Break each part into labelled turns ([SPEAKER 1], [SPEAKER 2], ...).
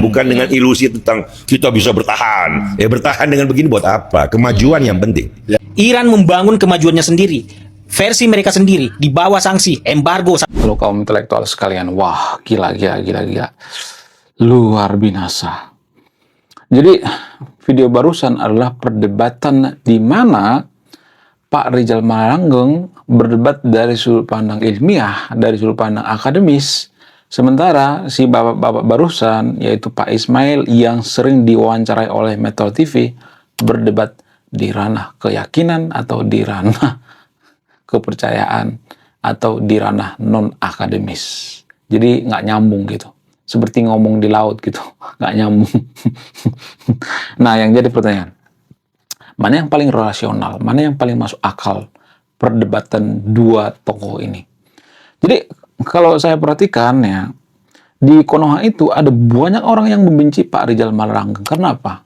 [SPEAKER 1] bukan dengan ilusi tentang kita bisa bertahan. Bertahan dengan begini buat apa? Kemajuan yang penting.
[SPEAKER 2] Iran membangun kemajuannya sendiri, versi mereka sendiri, di bawah sanksi, embargo.
[SPEAKER 3] Kalau kaum intelektual sekalian, wah gila, luar binasa. Jadi video barusan adalah perdebatan di mana Pak Rizal Malarangeng berdebat dari sudut pandang ilmiah, dari sudut pandang akademis. Sementara si bapak-bapak barusan, yaitu Pak Ismail yang sering diwawancarai oleh Metro TV, berdebat di ranah keyakinan atau di ranah kepercayaan atau di ranah non-akademis. Jadi nggak nyambung gitu. Seperti ngomong di laut gitu, nggak nyambung. Nah, yang jadi pertanyaan, mana yang paling rasional, mana yang paling masuk akal perdebatan dua tokoh ini? Jadi kalau saya perhatikan ya, di Konoha itu ada banyak orang yang membenci Pak Rizal Malarangeng. Karena apa?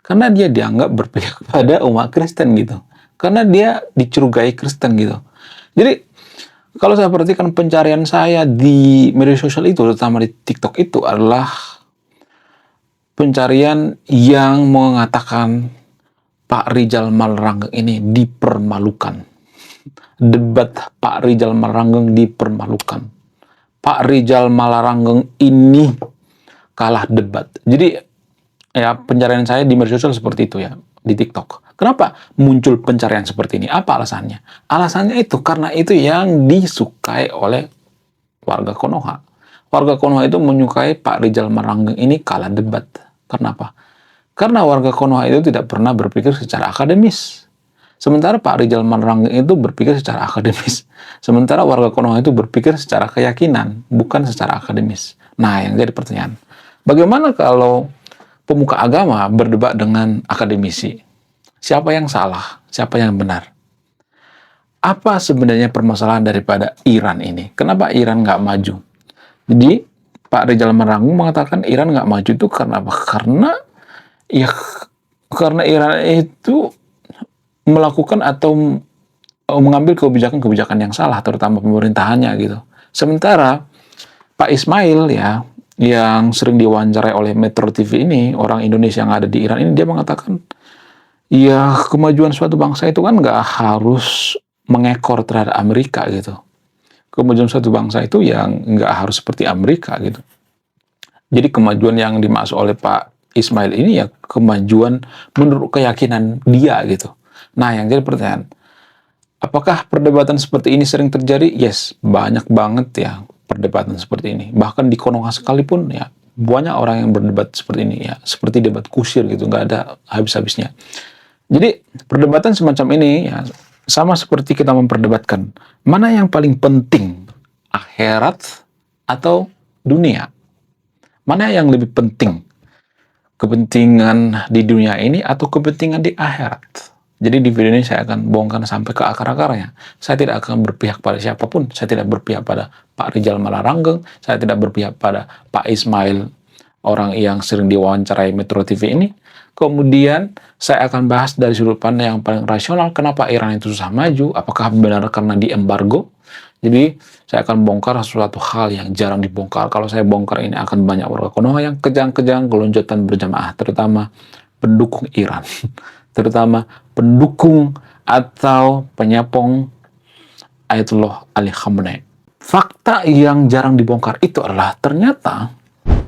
[SPEAKER 3] Karena dia dianggap berpihak pada umat Kristen gitu. Karena dia dicurigai Kristen gitu. Jadi kalau saya perhatikan pencarian saya di media sosial itu, terutama di TikTok itu adalah pencarian yang mengatakan Pak Rizal Malarangeng ini dipermalukan. Debat Pak Rizal Malarangeng dipermalukan. Pak Rizal Malarangeng ini kalah debat. Jadi ya pencarian saya di media sosial seperti itu ya, di TikTok. Kenapa muncul pencarian seperti ini? Apa alasannya? Alasannya itu karena itu yang disukai oleh warga Konoha. Warga Konoha itu menyukai Pak Rizal Malarangeng ini kalah debat. Kenapa? Karena warga Konoha itu tidak pernah berpikir secara akademis. Sementara Pak Rizal Malarangeng itu berpikir secara akademis. Sementara warga Konoha itu berpikir secara keyakinan, bukan secara akademis. Nah, yang jadi pertanyaan, bagaimana kalau pemuka agama berdebat dengan akademisi? Siapa yang salah? Siapa yang benar? Apa sebenarnya permasalahan daripada Iran ini? Kenapa Iran nggak maju? Jadi, Pak Rizal Malarangeng mengatakan Iran nggak maju itu karena apa? Karena Iran itu melakukan atau mengambil kebijakan-kebijakan yang salah, terutama pemerintahannya gitu. Sementara Pak Ismail ya, yang sering diwawancarai oleh Metro TV ini, orang Indonesia yang ada di Iran ini, dia mengatakan, ya kemajuan suatu bangsa itu kan nggak harus mengekor terhadap Amerika gitu. Kemajuan suatu bangsa itu yang nggak harus seperti Amerika gitu. Jadi kemajuan yang dimaksud oleh Pak Ismail ini ya kemajuan menurut keyakinan dia gitu. Nah, yang jadi pertanyaan, apakah perdebatan seperti ini sering terjadi? Yes, banyak banget ya perdebatan seperti ini. Bahkan di Konoha sekalipun ya banyak orang yang berdebat seperti ini ya, seperti debat kusir gitu, nggak ada habis-habisnya. Jadi perdebatan semacam ini ya sama seperti kita memperdebatkan mana yang paling penting, akhirat atau dunia? Mana yang lebih penting? Kepentingan di dunia ini atau kepentingan di akhirat? Jadi di video ini saya akan bongkar sampai ke akar-akarnya. Saya tidak akan berpihak pada siapapun. Saya tidak berpihak pada Pak Rizal Malarangeng. Saya tidak berpihak pada Pak Ismail, orang yang sering diwawancarai Metro TV ini. Kemudian saya akan bahas dari sudut pandang yang paling rasional. Kenapa Iran itu susah maju? Apakah benar karena di embargo? Jadi saya akan bongkar sesuatu hal yang jarang dibongkar. Kalau saya bongkar ini akan banyak warga Konoha yang kejang-kejang gelonjotan berjamaah, terutama pendukung Iran. Terutama pendukung atau penyapong Ayatollah Ali Khamenei. Fakta yang jarang dibongkar itu adalah ternyata,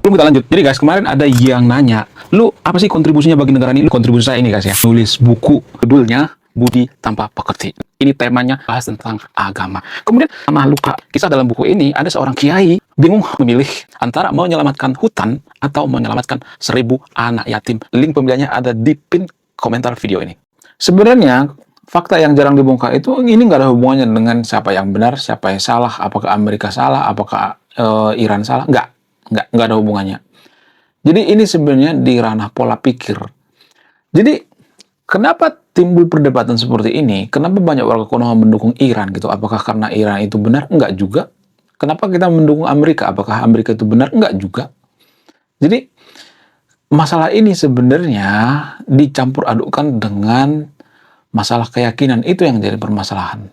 [SPEAKER 3] belum kita lanjut. Jadi guys, kemarin ada yang nanya, lu apa sih kontribusinya bagi negara ini? Kontribusi saya ini guys ya, nulis buku, judulnya Budi Tanpa Pekerti. Ini temanya bahas tentang agama. Kemudian sama luka, kisah dalam buku ini ada seorang kiai bingung memilih antara mau menyelamatkan hutan atau menyelamatkan 1000 anak yatim. Link pembeliannya ada di pin komentar video ini. Sebenarnya fakta yang jarang dibongkar itu ini nggak ada hubungannya dengan siapa yang benar, siapa yang salah, apakah Amerika salah, apakah Iran salah, nggak ada hubungannya. Jadi ini sebenarnya di ranah pola pikir. Jadi kenapa timbul perdebatan seperti ini? Kenapa banyak warga Konoha mendukung Iran gitu? Apakah karena Iran itu benar? Enggak juga. Kenapa kita mendukung Amerika? Apakah Amerika itu benar? Enggak juga. Jadi masalah ini sebenarnya dicampur adukkan dengan masalah keyakinan. Itu yang jadi permasalahan.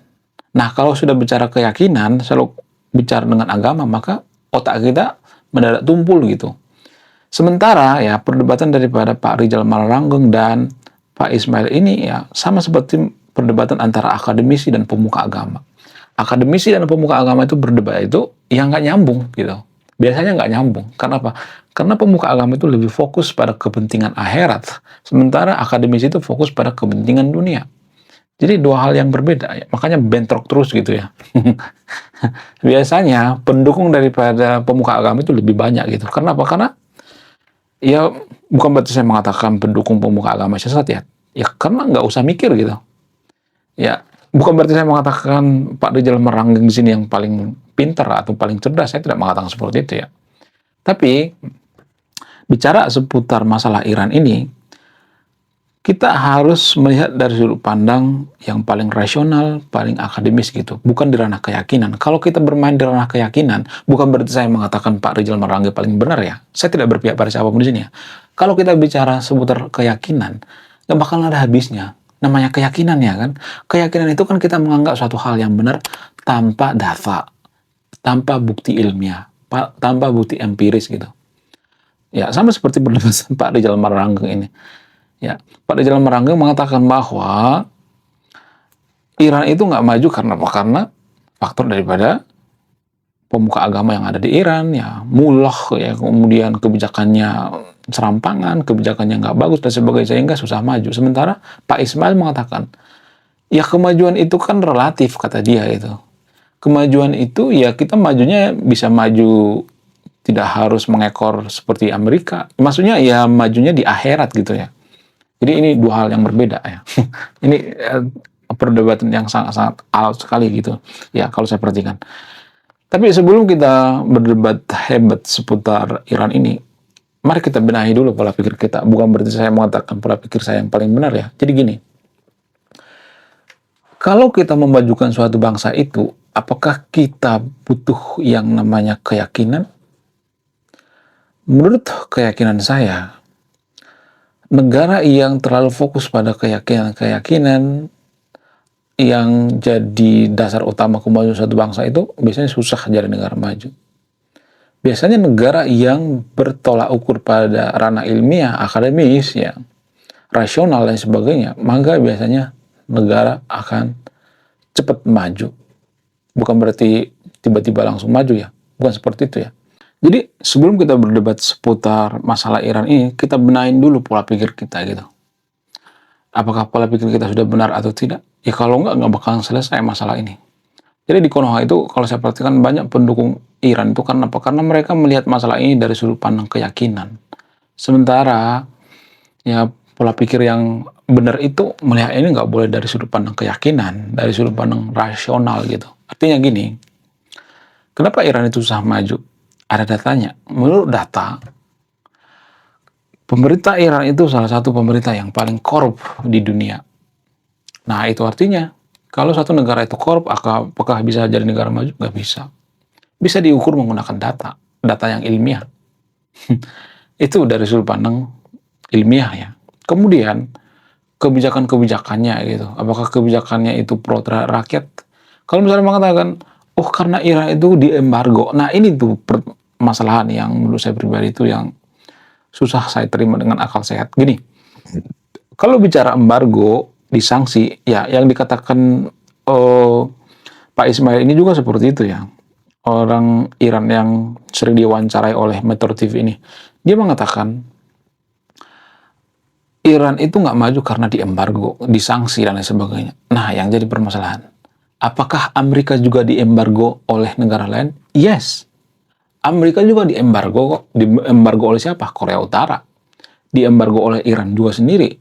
[SPEAKER 3] Nah, kalau sudah bicara keyakinan, selalu bicara dengan agama, maka otak kita mendadak tumpul gitu. Sementara ya perdebatan daripada Pak Rizal Malarangeng dan Pak Ismail ini ya sama seperti perdebatan antara akademisi dan pemuka agama. Akademisi dan pemuka agama itu berdebat itu yang nggak nyambung gitu. Biasanya nggak nyambung. Karena apa? Karena pemuka agama itu lebih fokus pada kepentingan akhirat, sementara akademisi itu fokus pada kepentingan dunia. Jadi dua hal yang berbeda ya. Makanya bentrok terus gitu ya. Biasanya pendukung daripada pemuka agama itu lebih banyak gitu. Karena apa? Karena ya bukan berarti saya mengatakan pendukung pemuka agama sesat ya. Ya karena nggak usah mikir gitu. Ya bukan berarti saya mengatakan Pak Rizal Malarangeng di sini yang paling pintar atau paling cerdas. Saya tidak mengatakan seperti itu ya. Tapi bicara seputar masalah Iran ini, kita harus melihat dari sudut pandang yang paling rasional, paling akademis gitu. Bukan di ranah keyakinan. Kalau kita bermain di ranah keyakinan, bukan berarti saya mengatakan Pak Rizal Malarangeng paling benar ya. Saya tidak berpihak pada siapapun di sini ya. Kalau kita bicara seputar keyakinan, nggak bakal ada habisnya. Namanya keyakinan ya kan. Keyakinan itu kan kita menganggap suatu hal yang benar tanpa data, tanpa bukti ilmiah, tanpa bukti empiris gitu. Ya sama seperti perdebatan Pak Rizal Malarangeng ini. Ya, Pak Rizal Malarangeng mengatakan bahwa Iran itu nggak maju karena apa? Karena faktor daripada pemuka agama yang ada di Iran, ya mullah, ya kemudian kebijakannya serampangan, kebijakannya nggak bagus dan sebagainya sehingga susah maju. Sementara Pak Ismail mengatakan, ya kemajuan itu kan relatif kata dia itu. Kemajuan itu ya kita majunya bisa maju tidak harus mengekor seperti Amerika. Maksudnya ya majunya di akhirat gitu ya. Jadi ini dua hal yang berbeda ya. Ini perdebatan yang sangat-sangat alot sekali gitu. Ya kalau saya perhatikan. Tapi sebelum kita berdebat hebat seputar Iran ini, mari kita benahi dulu pola pikir kita. Bukan berarti saya mengatakan pola pikir saya yang paling benar ya. Jadi gini. Kalau kita memajukan suatu bangsa itu, apakah kita butuh yang namanya keyakinan? Menurut keyakinan saya, negara yang terlalu fokus pada keyakinan-keyakinan yang jadi dasar utama kemajuan suatu bangsa itu biasanya susah jadi negara maju. Biasanya negara yang bertolak ukur pada ranah ilmiah, akademis, ya, rasional dan sebagainya, maka biasanya negara akan cepat maju. Bukan berarti tiba-tiba langsung maju ya, bukan seperti itu ya. Jadi sebelum kita berdebat seputar masalah Iran ini, kita benahin dulu pola pikir kita gitu. Apakah pola pikir kita sudah benar atau tidak? Ya kalau nggak bakal selesai masalah ini. Jadi di Konoha itu kalau saya perhatikan banyak pendukung Iran itu karena apa? Karena mereka melihat masalah ini dari sudut pandang keyakinan. Sementara ya pola pikir yang benar itu melihat ini nggak boleh dari sudut pandang keyakinan, dari sudut pandang rasional gitu. Artinya gini, kenapa Iran itu susah maju? Ada datanya. Menurut data, pemerintah Iran itu salah satu pemerintah yang paling korup di dunia. Nah, itu artinya, kalau satu negara itu korup, apakah bisa jadi negara maju? Nggak bisa. Bisa diukur menggunakan data. Data yang ilmiah. Itu dari sudut pandang ilmiah ya. Kemudian, kebijakan-kebijakannya gitu. Apakah kebijakannya itu pro terhadap rakyat? Kalau misalnya mengatakan, oh karena Iran itu diembargo. Nah, ini tuh masalahan yang menurut saya pribadi itu yang susah saya terima dengan akal sehat. Gini, kalau bicara embargo, disanksi, ya yang dikatakan Pak Ismail ini juga seperti itu ya. Orang Iran yang sering diwawancarai oleh Metro TV ini, dia mengatakan Iran itu nggak maju karena diembargo, disanksi dan lain sebagainya. Nah, yang jadi permasalahan, apakah Amerika juga diembargo oleh negara lain? Yes. Amerika juga diembargo kok. Diembargo oleh siapa? Korea Utara. Diembargo oleh Iran juga sendiri.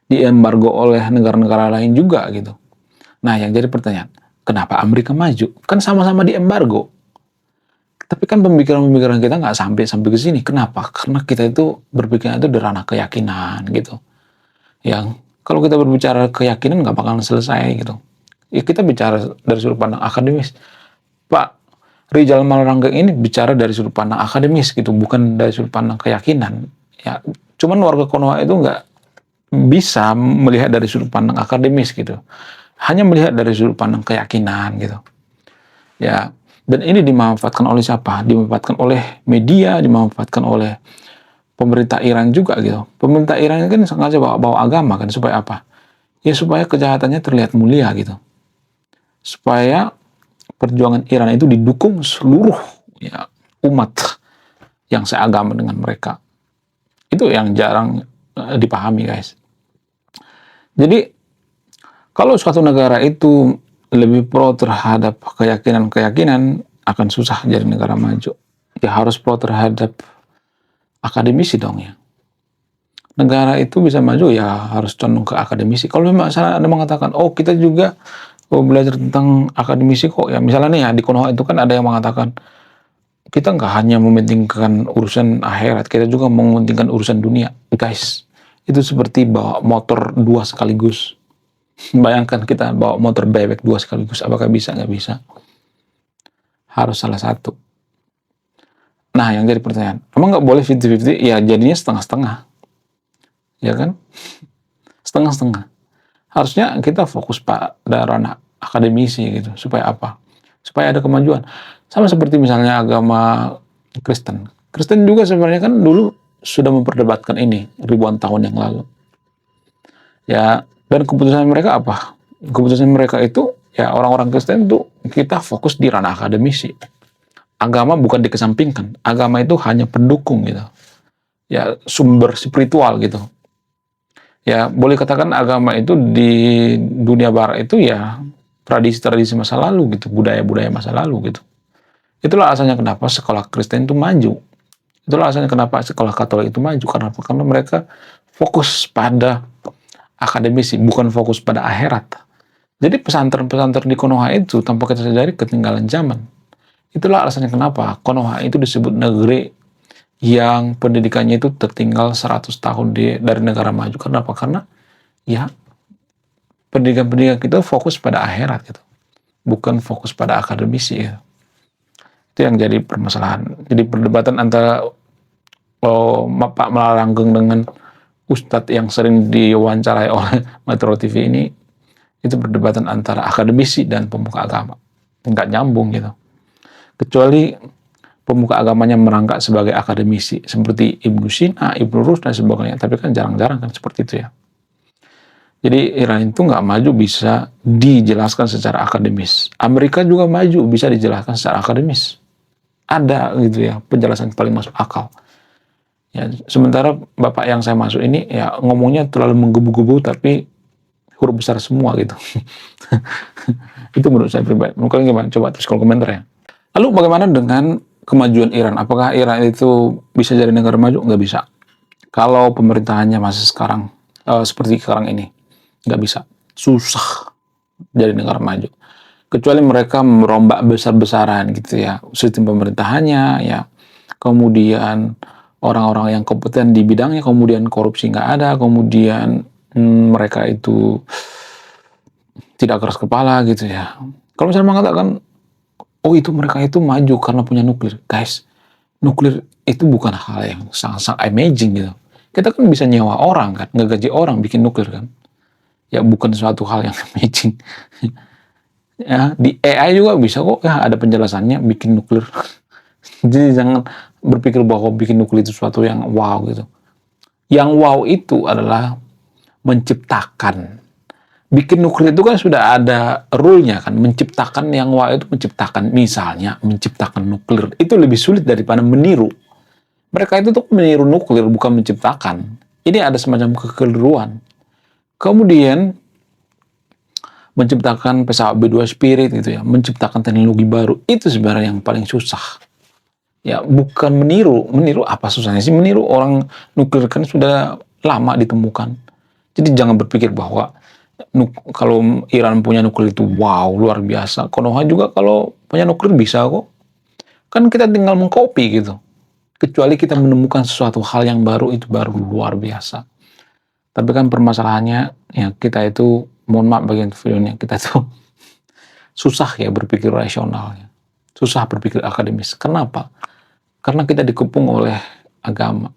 [SPEAKER 3] Diembargo oleh negara-negara lain juga gitu. Nah, yang jadi pertanyaan, kenapa Amerika maju? Kan sama-sama diembargo. Tapi kan pemikiran-pemikiran kita nggak sampai ke sini. Kenapa? Karena kita itu berpikir itu di ranah keyakinan gitu. Yang kalau kita berbicara keyakinan nggak bakalan selesai gitu. Ya kita bicara dari sudut pandang akademis. Pak Rizal Malarangeng ini bicara dari sudut pandang akademis gitu, bukan dari sudut pandang keyakinan. Ya, cuman warga Konoha itu nggak bisa melihat dari sudut pandang akademis gitu, hanya melihat dari sudut pandang keyakinan gitu. Ya, dan ini dimanfaatkan oleh siapa? Dimanfaatkan oleh media, dimanfaatkan oleh pemerintah Iran juga gitu. Pemerintah Iran kan sengaja bawa agama kan supaya apa? Ya supaya kejahatannya terlihat mulia gitu. Supaya perjuangan Iran itu didukung seluruh ya umat yang seagama dengan mereka. Itu yang jarang dipahami, guys. Jadi kalau suatu negara itu lebih pro terhadap keyakinan-keyakinan, akan susah jadi negara maju. Ya harus pro terhadap akademisi dong ya. Negara itu bisa maju ya harus condong ke akademisi. Kalau memang Anda mengatakan, oh kita juga belajar tentang akademisi kok. Ya misalnya nih ya di Konoha itu kan ada yang mengatakan, kita nggak hanya mementingkan urusan akhirat, kita juga mementingkan urusan dunia. Guys, itu seperti bawa motor dua sekaligus. Bayangkan kita bawa motor bebek dua sekaligus, apakah bisa? Nggak bisa. Harus salah satu. Nah, yang jadi pertanyaan, emang nggak boleh 50-50? Ya jadinya setengah-setengah. Ya kan? Setengah-setengah. Harusnya kita fokus pada ranah akademisi gitu. Supaya apa? Supaya ada kemajuan. Sama seperti misalnya agama Kristen. Kristen juga sebenarnya kan dulu sudah memperdebatkan ini ribuan tahun yang lalu. Ya, dan keputusan mereka apa? Keputusan mereka itu, ya orang-orang Kristen itu kita fokus di ranah akademisi. Agama bukan dikesampingkan. Agama itu hanya pendukung gitu. Ya, sumber spiritual gitu. Ya, boleh katakan agama itu di dunia barat itu ya tradisi-tradisi masa lalu gitu, budaya-budaya masa lalu gitu. Itulah alasannya kenapa sekolah Kristen itu maju. Itulah alasannya kenapa sekolah Katolik itu maju. Karena mereka fokus pada akademisi, bukan fokus pada akhirat. Jadi pesantren-pesantren di Konoha itu tanpa kita sadari ketinggalan zaman. Itulah alasannya kenapa Konoha itu disebut negeri yang pendidikannya itu tertinggal 100 tahun dari negara maju. Kenapa? Karena ya pendidikan-pendidikan kita fokus pada akhirat gitu. Bukan fokus pada akademisi gitu. Itu yang jadi permasalahan. Jadi perdebatan antara Pak Malalanggeng dengan Ustadz yang sering diwawancarai oleh Metro TV ini, itu perdebatan antara akademisi dan pemuka agama. Nggak nyambung gitu. Kecuali pemuka agamanya merangkak sebagai akademisi, seperti Ibnu Sina, Ibnu Rus, dan sebagainya. Tapi kan jarang-jarang kan seperti itu ya. Jadi Iran itu nggak maju bisa dijelaskan secara akademis. Amerika juga maju bisa dijelaskan secara akademis. Ada gitu ya, penjelasan paling masuk akal. Ya, sementara Bapak yang saya masuk ini ya ngomongnya terlalu menggebu-gebu tapi huruf besar semua gitu. Itu menurut saya pribadi. Menurut kalian gimana? Coba tulis kolom komentar ya. Lalu bagaimana dengan kemajuan Iran? Apakah Iran itu bisa jadi negara maju? Nggak bisa. Kalau pemerintahannya masih sekarang, seperti sekarang ini, nggak bisa. Susah jadi negara maju. Kecuali mereka merombak besar-besaran gitu ya. Sistem pemerintahannya ya. Kemudian orang-orang yang kompeten di bidangnya, kemudian korupsi nggak ada, kemudian mereka itu tidak keras kepala gitu ya. Kalau misalnya mengatakan, oh itu mereka itu maju karena punya nuklir. Guys, nuklir itu bukan hal yang sangat-sangat amazing gitu. Kita kan bisa nyewa orang kan, ngegaji orang bikin nuklir kan. Ya bukan suatu hal yang amazing. Ya, di AI juga bisa kok ya ada penjelasannya bikin nuklir. Jadi jangan berpikir bahwa bikin nuklir itu sesuatu yang wow gitu. Yang wow itu adalah menciptakan. Bikin nuklir itu kan sudah ada rule-nya kan. Menciptakan yang wow itu menciptakan. Misalnya menciptakan nuklir. Itu lebih sulit daripada meniru. Mereka itu tuh meniru nuklir bukan menciptakan. Ini ada semacam kekeliruan. Kemudian menciptakan pesawat B-2 Spirit gitu ya. Menciptakan teknologi baru. Itu sebenarnya yang paling susah. Ya bukan meniru. Meniru apa susahnya sih? Meniru orang nuklir kan sudah lama ditemukan. Jadi jangan berpikir bahwa kalau Iran punya nuklir itu wow luar biasa. Konoha juga kalau punya nuklir bisa kok. Kan kita tinggal mengcopy gitu. Kecuali kita menemukan sesuatu hal yang baru, itu baru luar biasa. Tapi kan permasalahannya ya kita itu, mohon maaf bagian videonya, kita tuh susah ya berpikir rasional. Susah berpikir akademis. Kenapa? Karena kita dikepung oleh agama.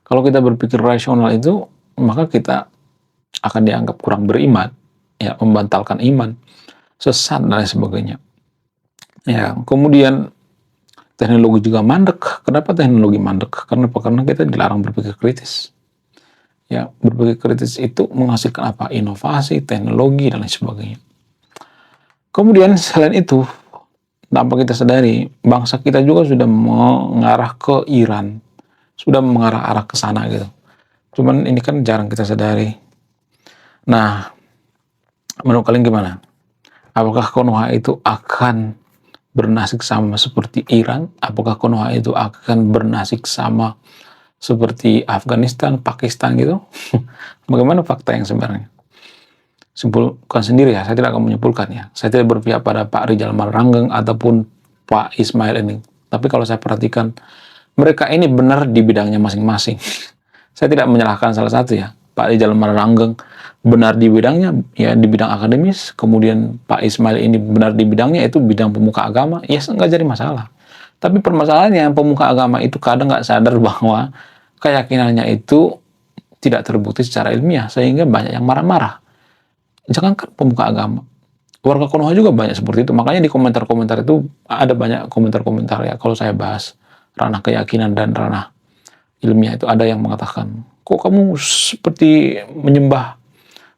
[SPEAKER 3] Kalau kita berpikir rasional itu, maka kita akan dianggap kurang beriman, ya membatalkan iman, sesat dan lain sebagainya. Ya, kemudian Teknologi juga mandek. Kenapa teknologi mandek? Karena apa? Karena kita dilarang berpikir kritis. Ya, berpikir kritis itu menghasilkan apa? Inovasi, teknologi, dan lain sebagainya. Kemudian selain itu, tanpa kita sadari, bangsa kita juga sudah mengarah ke Iran. Sudah mengarah-arah ke sana gitu. Cuman ini kan jarang kita sadari. Nah, menurut kalian gimana? Apakah Konoha itu akan bernasib sama seperti Iran? Apakah Konoha itu akan bernasib sama seperti Afghanistan, Pakistan gitu? Bagaimana fakta yang sebenarnya? Simpulkan sendiri ya, saya tidak akan menyimpulkan ya. Saya tidak berpihak pada Pak Rijal Maranggeng ataupun Pak Ismail ini. Tapi kalau saya perhatikan, mereka ini benar di bidangnya masing-masing. Saya tidak menyalahkan salah satu ya. Pak Rijal Maranggeng benar di bidangnya, ya di bidang akademis. Kemudian Pak Ismail ini benar di bidangnya, itu bidang pemuka agama. Ya nggak jadi masalah. Tapi permasalahannya pemuka agama itu kadang nggak sadar bahwa keyakinannya itu tidak terbukti secara ilmiah, sehingga banyak yang marah-marah. Jangankan pemuka agama, warga Konoha juga banyak seperti itu. Makanya di komentar-komentar itu ada banyak komentar-komentar ya. Kalau saya bahas ranah keyakinan dan ranah ilmiah, itu ada yang mengatakan, kok kamu seperti menyembah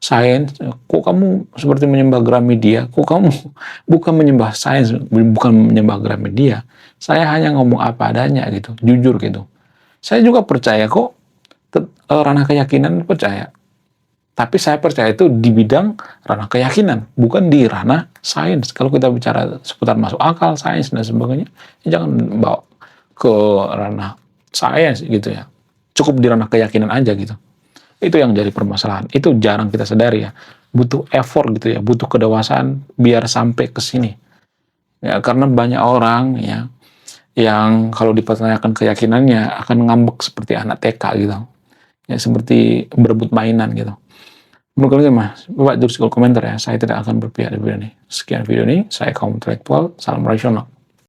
[SPEAKER 3] sains, kok kamu seperti menyembah Gramedia, kok kamu bukan menyembah sains, bukan menyembah Gramedia. Saya hanya ngomong apa adanya gitu, jujur gitu. Saya juga percaya kok ranah keyakinan, percaya. Tapi saya percaya itu di bidang ranah keyakinan, bukan di ranah sains. Kalau kita bicara seputar masuk akal, sains dan sebagainya, ya jangan bawa ke ranah sains gitu ya. Cukup di ranah keyakinan aja gitu. Itu yang jadi permasalahan. Itu jarang kita sadari ya. Butuh effort gitu ya, butuh kedewasaan biar sampai ke sini. Ya, karena banyak orang ya yang kalau dipertanyakan keyakinannya akan ngambek seperti anak TK gitu. Ya seperti berebut mainan gitu. Menurut kalian mas, Bapak tulis di komentar ya. Saya tidak akan berpihak di video ini. Sekian video ini, saya kaum intelektual, salam rasional.